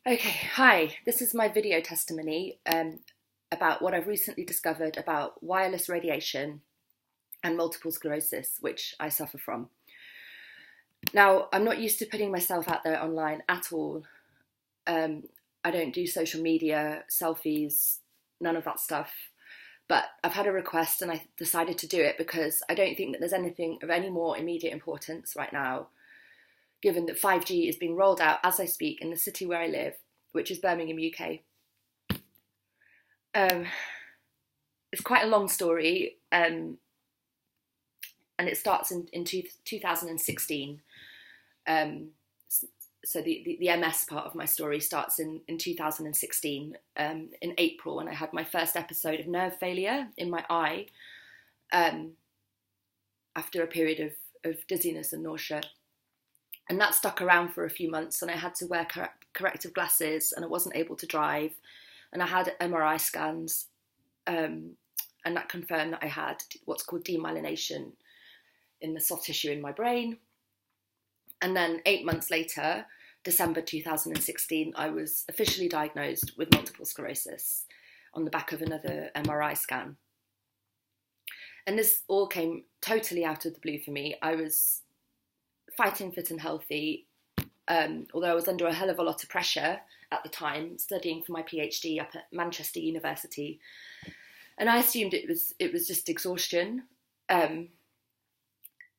Okay, hi, this is my video testimony about what I've recently discovered about wireless radiation and multiple sclerosis, which I suffer from. Now, I'm not used to putting myself out there online at all. I don't do social media, selfies, none of that stuff. But I've had a request and I decided to do it because I don't think that there's anything of any more immediate importance right now, given that 5G is being rolled out as I speak in the city where I live, which is Birmingham, UK. Um, it's quite a long story, and it starts in 2016. Um, so the MS part of my story starts in 2016, in April, when I had my first episode of nerve failure in my eye, um, after a period of dizziness and nausea. And that stuck around for a few months, and I had to wear corrective glasses, and I wasn't able to drive, and I had MRI scans, and that confirmed that I had what's called demyelination in the soft tissue in my brain. And then 8 months later, December 2016, I was officially diagnosed with multiple sclerosis on the back of another MRI scan. And this all came totally out of the blue for me. I was fighting fit and healthy, although I was under a hell of a lot of pressure at the time, studying for my PhD up at Manchester University. And I assumed it was just exhaustion.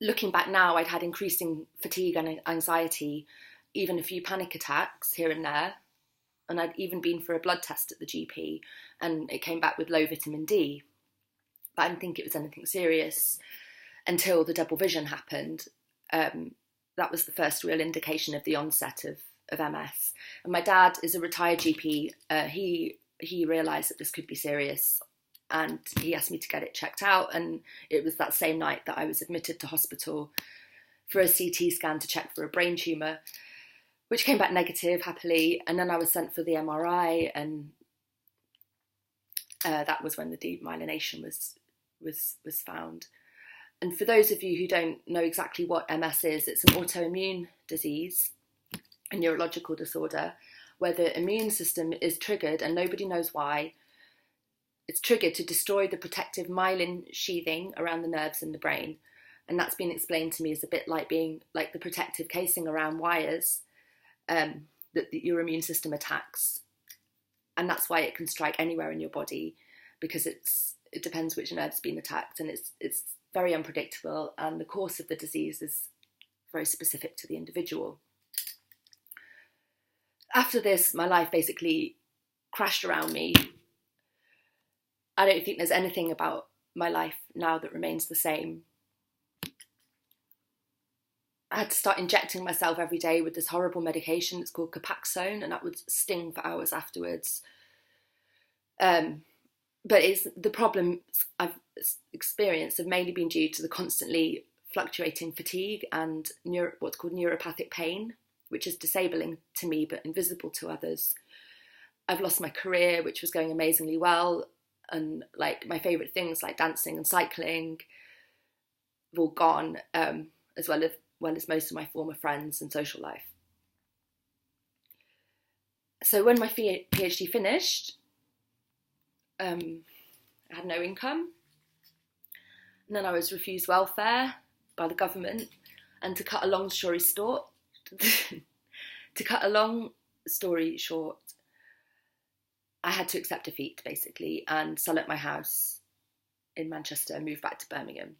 Looking back now, I'd had increasing fatigue and anxiety, even a few panic attacks here and there. And I'd even been for a blood test at the GP, and it came back with low vitamin D. But I didn't think it was anything serious until the double vision happened. That was the first real indication of the onset of MS. And my dad is a retired GP. He realised that this could be serious, and he asked me to get it checked out. And it was that same night that I was admitted to hospital for a CT scan to check for a brain tumour, which came back negative, happily. And then I was sent for the MRI, and that was when the demyelination was found. And for those of you who don't know exactly what MS is, it's an autoimmune disease, a neurological disorder, where the immune system is triggered, and nobody knows why. It's triggered to destroy the protective myelin sheathing around the nerves in the brain. And that's been explained to me as a bit like being like the protective casing around wires, that your immune system attacks. And that's why it can strike anywhere in your body, because it depends which nerve's been attacked, and it's very unpredictable, and the course of the disease is very specific to the individual. After this, my life basically crashed around me. I don't think there's anything about my life now that remains the same. I had to start injecting myself every day with this horrible medication. It's called Copaxone, and that would sting for hours afterwards. But the problems I've experienced have mainly been due to the constantly fluctuating fatigue and what's called neuropathic pain, which is disabling to me but invisible to others. I've lost my career, which was going amazingly well, and like my favourite things like dancing and cycling have all gone, as well as most of my former friends and social life. So when my PhD finished, I had no income, and then I was refused welfare by the government. And to cut a long story short, I had to accept defeat, basically, and sell up my house in Manchester and move back to Birmingham,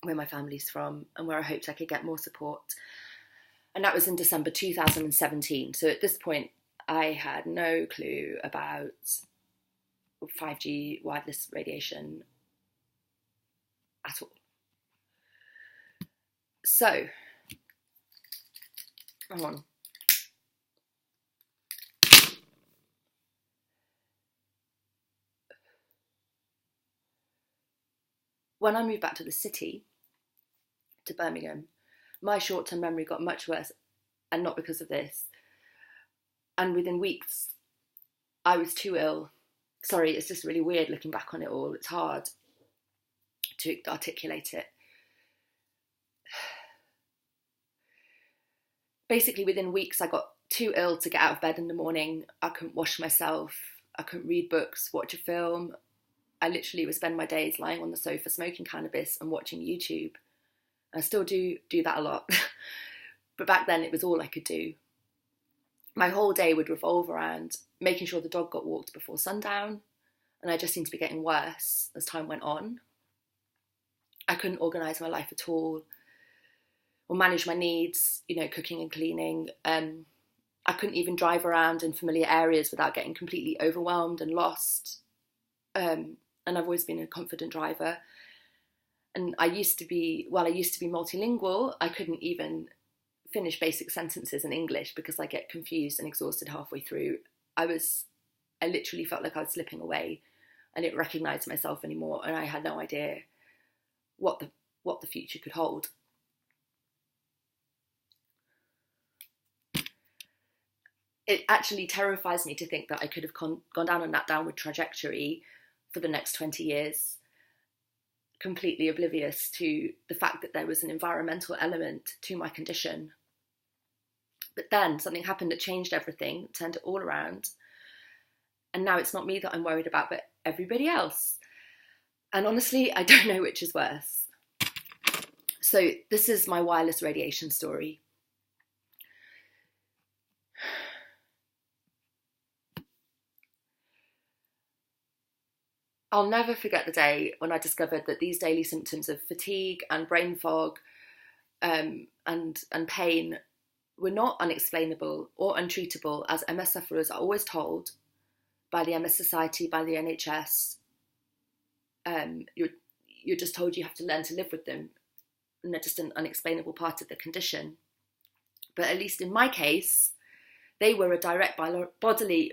where my family's from, and where I hoped I could get more support. And that was in December 2017. So at this point, I had no clue about 5G wireless radiation at all. So, hang on. When I moved back to the city, to Birmingham, my short-term memory got much worse, and not because of this. And within weeks, I was too ill. Sorry, it's just really weird looking back on it all. It's hard to articulate it. Basically, within weeks, I got too ill to get out of bed in the morning. I couldn't wash myself. I couldn't read books, watch a film. I literally would spend my days lying on the sofa smoking cannabis and watching YouTube. I still do that a lot. But back then it was all I could do. My whole day would revolve around making sure the dog got walked before sundown, and I just seemed to be getting worse as time went on. I couldn't organise my life at all, or manage my needs, cooking and cleaning. I couldn't even drive around in familiar areas without getting completely overwhelmed and lost. And I've always been a confident driver. And I used to be multilingual, I couldn't even finish basic sentences in English because I get confused and exhausted halfway through. I literally felt like I was slipping away. I didn't recognise myself anymore, and I had no idea what the future could hold. It actually terrifies me to think that I could have gone down on that downward trajectory for the next 20 years, completely oblivious to the fact that there was an environmental element to my condition. But then something happened that changed everything, turned it all around. And now it's not me that I'm worried about, but everybody else. And honestly, I don't know which is worse. So this is my wireless radiation story. I'll never forget the day when I discovered that these daily symptoms of fatigue and brain fog and pain were not unexplainable or untreatable, as MS sufferers are always told by the MS Society, by the NHS. You're just told you have to learn to live with them, and they're just an unexplainable part of the condition. But at least in my case, they were a direct bodily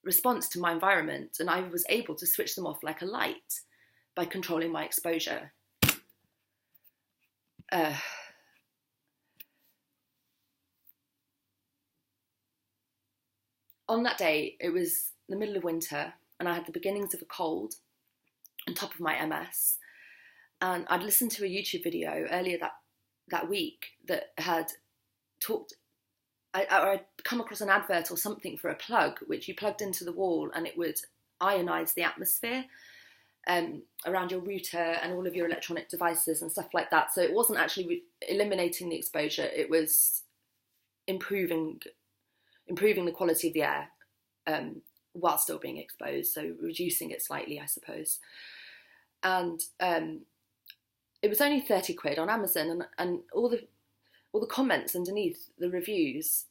response to my environment, and I was able to switch them off like a light by controlling my exposure. On that day, it was the middle of winter, and I had the beginnings of a cold on top of my MS. And I'd listened to a YouTube video earlier that week that had talked, I'd come across an advert or something for a plug, which you plugged into the wall and it would ionize the atmosphere around your router and all of your electronic devices and stuff like that. So it wasn't actually eliminating the exposure, it was improving the quality of the air while still being exposed, so reducing it slightly, I suppose. And it was only 30 quid on Amazon, and all the comments underneath the reviews,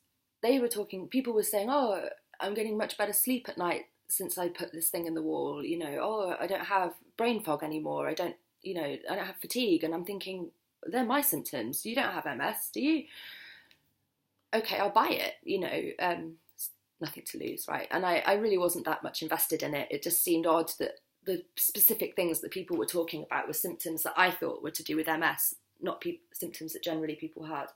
people were saying, oh, I'm getting much better sleep at night since I put this thing in the wall, oh, I don't have brain fog anymore, I don't have fatigue. And I'm thinking, they're my symptoms, you don't have MS, do you? Okay, I'll buy it, nothing to lose, right? And I really wasn't that much invested in it. It just seemed odd that the specific things that people were talking about were symptoms that I thought were to do with MS, not symptoms that generally people had.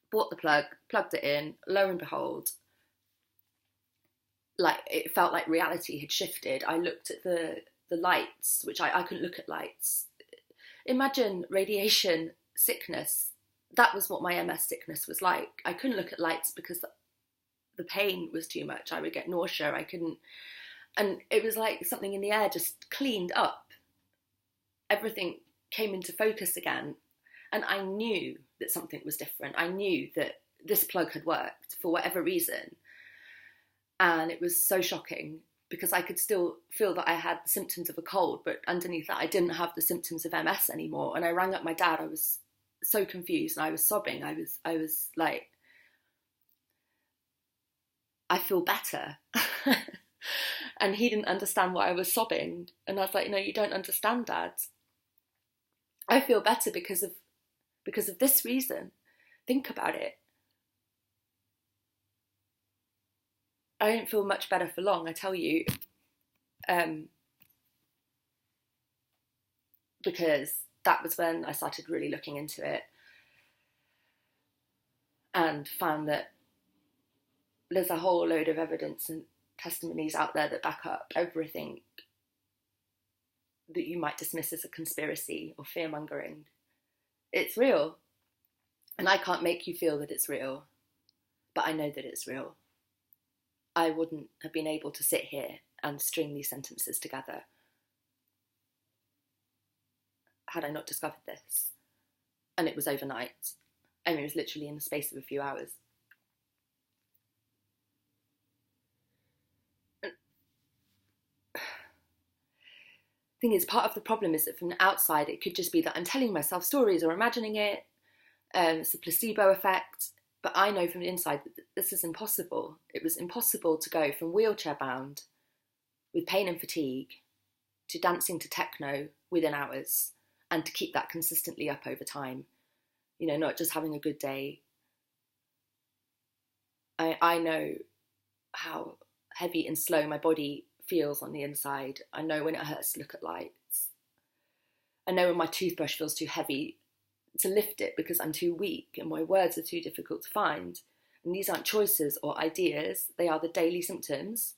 Bought the plug, plugged it in, lo and behold, it felt like reality had shifted. I looked at the lights, which I couldn't look at lights. Imagine radiation sickness. That was what my MS sickness was like. I couldn't look at lights because the pain was too much. I would get nausea. I couldn't. And it was like something in the air just cleaned up. Everything came into focus again. And I knew that something was different. I knew that this plug had worked for whatever reason. And it was so shocking because I could still feel that I had the symptoms of a cold, but underneath that I didn't have the symptoms of MS anymore. And I rang up my dad. I was so confused and I was sobbing. I was like, I feel better. And he didn't understand why I was sobbing. And I was like, no, you don't understand, Dad. I feel better because of this reason. Think about it. I didn't feel much better for long, I tell you. Because that was when I started really looking into it and found that there's a whole load of evidence and testimonies out there that back up everything that you might dismiss as a conspiracy or fear-mongering. It's real. And I can't make you feel that it's real, but I know that it's real. I wouldn't have been able to sit here and string these sentences together had I not discovered this. And it was overnight. I mean, it was literally in the space of a few hours. Thing is, part of the problem is that from the outside, it could just be that I'm telling myself stories or imagining it. It's a placebo effect. But I know from the inside that this is impossible. It was impossible to go from wheelchair bound with pain and fatigue to dancing to techno within hours, and to keep that consistently up over time. You know, not just having a good day. I know how heavy and slow my body feels on the inside. I know when it hurts to look at lights. I know when my toothbrush feels too heavy to lift it because I'm too weak and my words are too difficult to find. And these aren't choices or ideas, they are the daily symptoms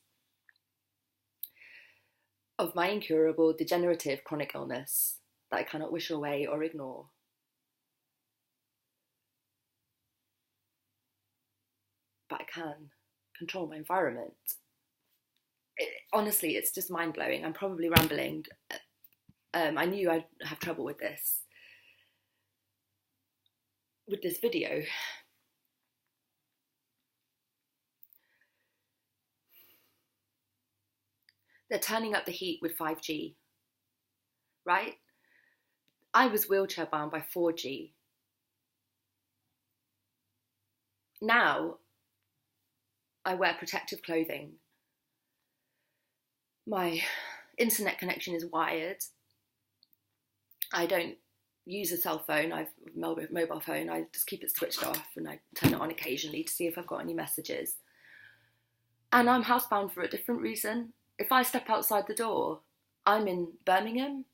of my incurable, degenerative chronic illness that I cannot wish away or ignore. But I can control my environment. Honestly, it's just mind-blowing. I'm probably rambling. I knew I'd have trouble with this video. They're turning up the heat with 5G, right? I was wheelchair bound by 4G. Now, I wear protective clothing. My internet connection is wired. I don't use a cell phone. I've a mobile phone. I just keep it switched off and I turn it on occasionally to see if I've got any messages. And I'm housebound for a different reason. If I step outside the door, I'm in Birmingham,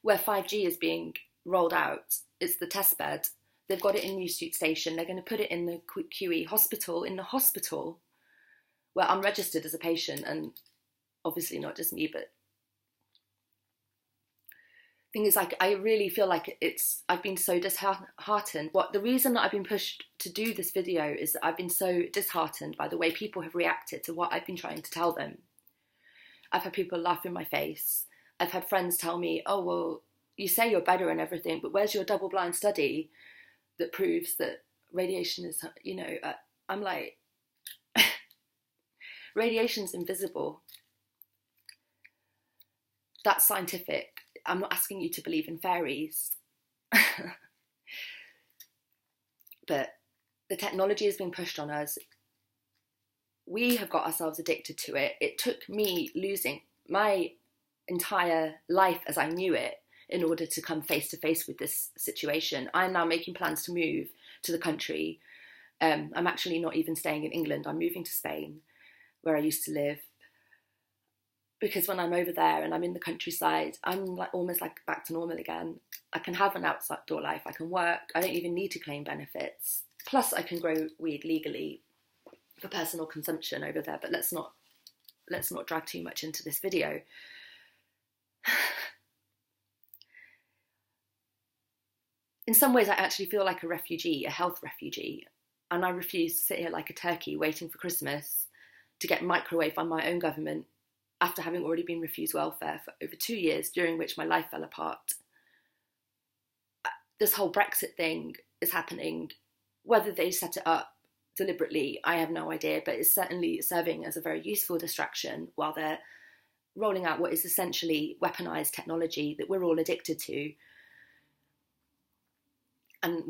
where 5G is being rolled out. It's the test bed. They've got it in Newsuit Station. They're going to put it in the QE hospital, in the hospital where I'm registered as a patient, and obviously not just me, but thing is, like, I really feel like I've been so disheartened. The reason that I've been pushed to do this video is that I've been so disheartened by the way people have reacted to what I've been trying to tell them. I've had people laugh in my face. I've had friends tell me, oh, well, you say you're better and everything, but where's your double-blind study that proves that radiation is, I'm like, radiation's invisible. That's scientific. I'm not asking you to believe in fairies. But the technology has been pushed on us. We have got ourselves addicted to it. It took me losing my entire life as I knew it in order to come face to face with this situation. I'm now making plans to move to the country. I'm actually not even staying in England. I'm moving to Spain, where I used to live. Because when I'm over there and I'm in the countryside, I'm almost like back to normal again. I can have an outdoor life. I can work. I don't even need to claim benefits. Plus, I can grow weed legally for personal consumption over there. But let's not drag too much into this video. In some ways, I actually feel like a refugee, a health refugee, and I refuse to sit here like a turkey waiting for Christmas to get microwaved by my own government after having already been refused welfare for over 2 years, during which my life fell apart. This whole Brexit thing is happening. Whether they set it up deliberately, I have no idea, but it's certainly serving as a very useful distraction while they're rolling out what is essentially weaponized technology that we're all addicted to. And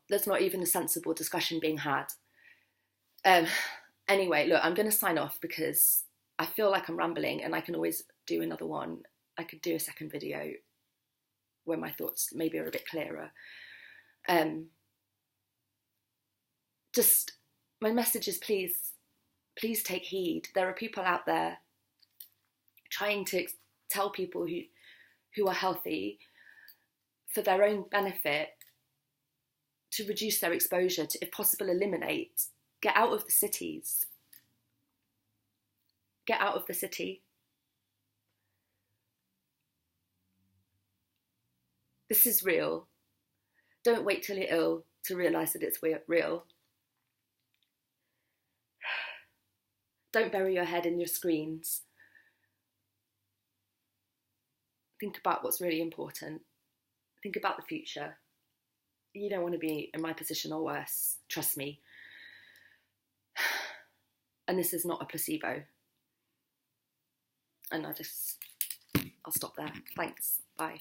there's not even a sensible discussion being had. Anyway, look, I'm going to sign off because I feel like I'm rambling, and I can always do another one. I could do a second video where my thoughts maybe are a bit clearer. Just my message is, please take heed. There are people out there trying to tell people who are healthy for their own benefit to reduce their exposure, to, if possible, eliminate. Get out of the cities. Get out of the city. This is real. Don't wait till you're ill to realise that it's real. Don't bury your head in your screens. Think about what's really important. Think about the future. You don't want to be in my position or worse, trust me. And this is not a placebo. And I'll stop there. Thanks. Bye.